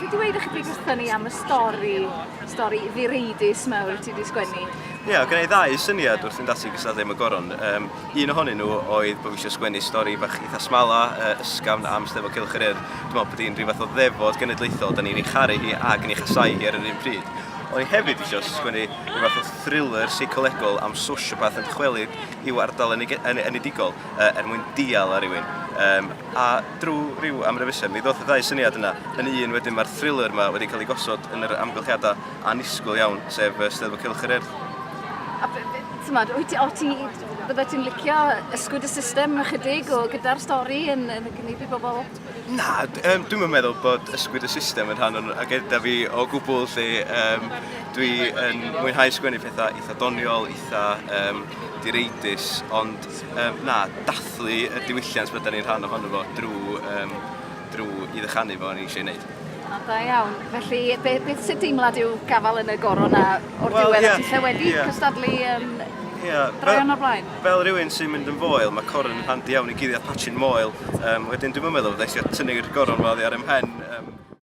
gallu di weid ychydig wrthyn ni am y stori ddireidus mawr ti wedi sgwennu? Ie, gen i ddau syniad wrth fynd ati gystadlu am y goron. Un ohonyn nhw oedd bod fi eisiau sgwennu stori bach eitha smala, ysgafn am Steddfod Cylch yr Urdd. Dwi'n meddwl bod hi'n rhyw fath o ddefod genedlaethol, da ni'n ei charu hi ac yn ei chasau hi ar yr un pryd. O'n i hefyd eisiau sgwennu rhyw fath o thriller seicolegol am sociopath yn dychwelyd i'w ardal enedigol mwyn dial ar rywun. A drwy rhyw amryfysau, mi ddoth y ddau syniad yna. Yn un wedyn mae'r thriller yma wedi cael ei gosod yn yr amgylchiadau anisgwyl iawn, sef Steddfod Cylch yr Urdd. A bydde ti'n licio ysgwyd y system ychydig o gyda'r stori yn gynnydd i bobl? Na, dwi'n meddwl bod ysgwyd y system yn rhan o'n agenda fi o gwbl lle dwi yn mwynhau sgwennu pethau eitha doniol, eitha direidus, ond na, dathlu y diwylliant byddwn ni'n rhan ohono fo drwy i ddechannu fo o'n i eisiau gwneud. Da iawn. Felly, beth sy'n deimlad yw gafal yn y goron a o'r diwedd a ti wedi cystadlu draeon o'r blaen? Fel rhywun sy'n mynd yn foel, mae coron yn handi iawn i guddiad patchyn moel. Wedyn dwi'n meddwl bod eisiau tynnu'r goron fel ar ym mhen.